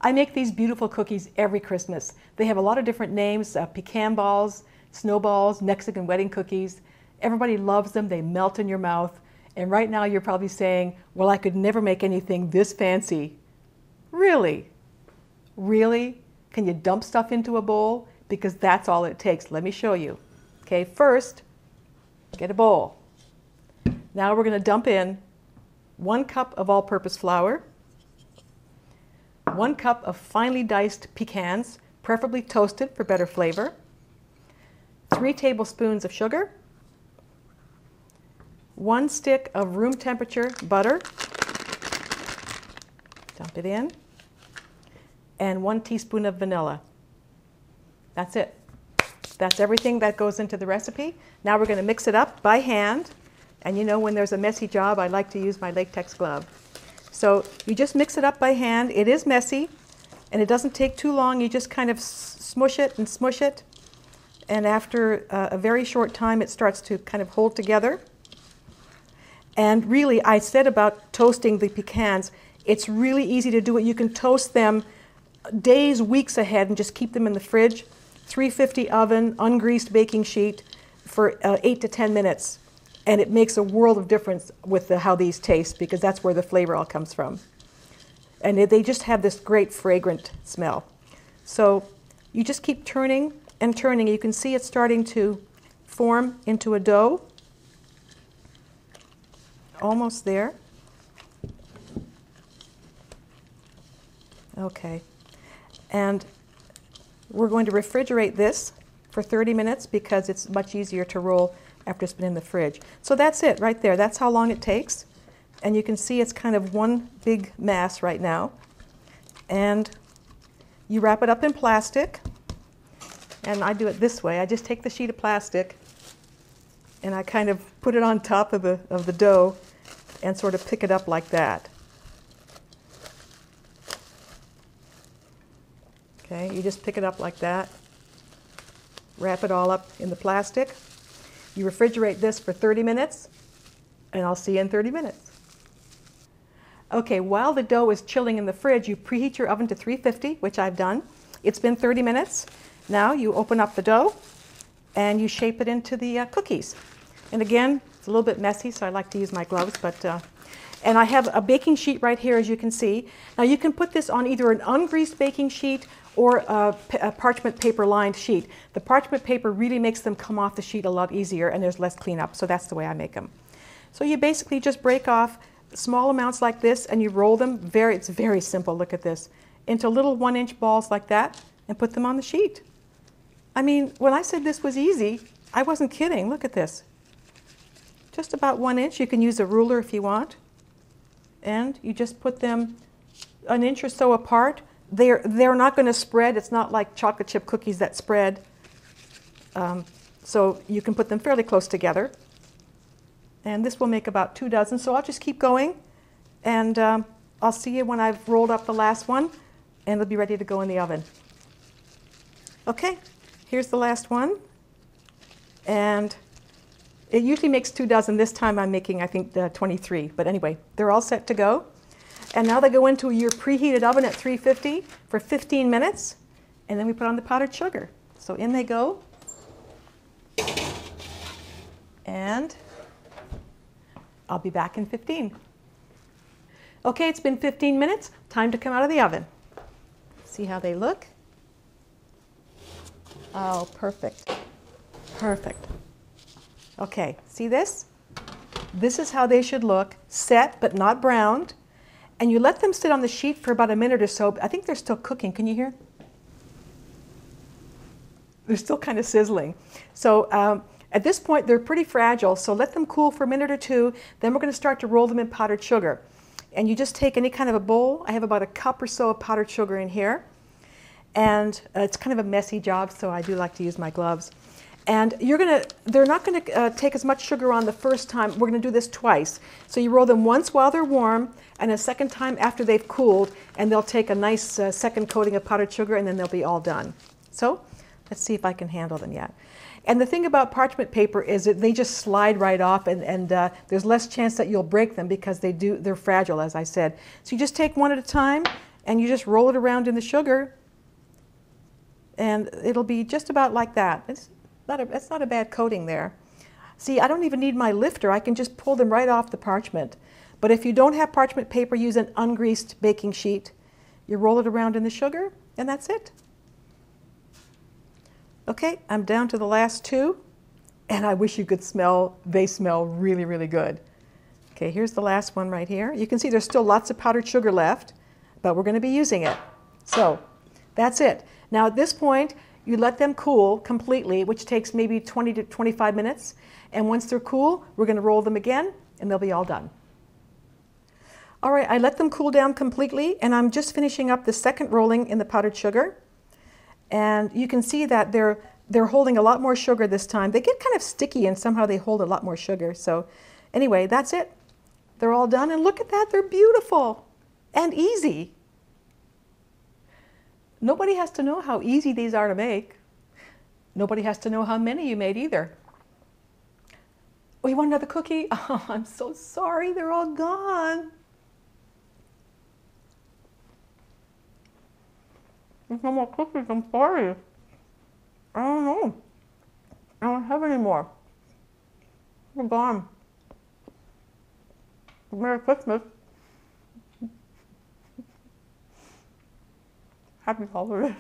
I make these beautiful cookies every Christmas. They have a lot of different names, pecan balls, snowballs, Mexican wedding cookies. Everybody loves them. They melt in your mouth. And right now you're probably saying, well, I could never make anything this fancy. Really? Really? Can you dump stuff into a bowl? Because that's all it takes. Let me show you. Okay, first, get a bowl. Now we're going to dump in 1 cup of all-purpose flour, 1 cup of finely diced pecans, preferably toasted for better flavor, 3 tablespoons of sugar, 1 stick of room temperature butter, dump it in, and 1 teaspoon of vanilla. That's it. That's everything that goes into the recipe. Now we're going to mix it up by hand. And you know, when there's a messy job, I like to use my latex glove. So you just mix it up by hand. It is messy, and it doesn't take too long. You just kind of smush it and smush it. And after a very short time, it starts to kind of hold together. And really, I said about toasting the pecans, it's really easy to do it. You can toast them days, weeks ahead and just keep them in the fridge. 350 oven, ungreased baking sheet for 8 to 10 minutes. And it makes a world of difference with how these taste, because that's where the flavor all comes from. And they just have this great fragrant smell. So you just keep turning and turning. You can see it's starting to form into a dough. Almost there. Okay. And we're going to refrigerate this for 30 minutes because it's much easier to roll after it's been in the fridge. So that's it right there. That's how long it takes. And you can see it's kind of one big mass right now. And you wrap it up in plastic. And I do it this way. I just take the sheet of plastic and I kind of put it on top of the dough and sort of pick it up like that. Okay, you just pick it up like that. Wrap it all up in the plastic. You refrigerate this for 30 minutes, and I'll see you in 30 minutes. Okay, while the dough is chilling in the fridge, you preheat your oven to 350, which I've done. It's been 30 minutes. Now you open up the dough, and you shape it into the cookies. And again, it's a little bit messy, so I like to use my gloves, but and I have a baking sheet right here, as you can see. Now you can put this on either an ungreased baking sheet or a parchment paper lined sheet. The parchment paper really makes them come off the sheet a lot easier, and there's less cleanup, so that's the way I make them. So you basically just break off small amounts like this and you roll them, it's very simple, look at this, into little 1-inch balls like that and put them on the sheet. I mean, when I said this was easy, I wasn't kidding. Look at this. Just about 1 inch. You can use a ruler if you want. And you just put them 1 inch or so apart. They're not going to spread. It's not like chocolate chip cookies that spread. So you can put them fairly close together. And this will make about 2 dozen. So I'll just keep going. And I'll see you when I've rolled up the last one. And it'll be ready to go in the oven. Okay, here's the last one. And it usually makes 2 dozen. This time I'm making, I think, 23. But anyway, they're all set to go. And now they go into your preheated oven at 350 for 15 minutes. And then we put on the powdered sugar. So in they go. And I'll be back in 15. Okay, it's been 15 minutes. Time to come out of the oven. See how they look? Oh, perfect. Perfect. Okay, see this? This is how they should look, set but not browned. And you let them sit on the sheet for about a minute or so. I think they're still cooking. Can you hear? They're still kind of sizzling. So at this point, they're pretty fragile. So let them cool for a minute or two. Then we're going to start to roll them in powdered sugar. And you just take any kind of a bowl. I have about a cup or so of powdered sugar in here. And it's kind of a messy job, so I do like to use my gloves. And they're not going to take as much sugar on the first time. We're going to do this twice. So you roll them once while they're warm and a second time after they've cooled, and they'll take a nice second coating of powdered sugar, and then they'll be all done. So let's see if I can handle them yet. And the thing about parchment paper is that they just slide right off, and there's less chance that you'll break them because they're fragile, as I said. So you just take one at a time, and you just roll it around in the sugar, and it'll be just about like that. It's not a bad coating there. See, I don't even need my lifter. I can just pull them right off the parchment. But if you don't have parchment paper, use an ungreased baking sheet. You roll it around in the sugar, and that's it. Okay, I'm down to the last two, and I wish you could smell. They smell really, really good. Okay, here's the last one right here. You can see there's still lots of powdered sugar left, but we're going to be using it. So that's it. Now at this point, you let them cool completely, which takes maybe 20 to 25 minutes. And once they're cool, we're going to roll them again, and they'll be all done. All right, I let them cool down completely, and I'm just finishing up the second rolling in the powdered sugar. And you can see that they're holding a lot more sugar this time. They get kind of sticky, and somehow they hold a lot more sugar. So anyway, that's it. They're all done, and look at that. They're beautiful and easy. Nobody has to know how easy these are to make. Nobody has to know how many you made either. Oh, you want another cookie? Oh, I'm so sorry. They're all gone. There's no more cookies. I'm sorry. I don't know. I don't have any more. They're gone. Merry Christmas. Happy holidays.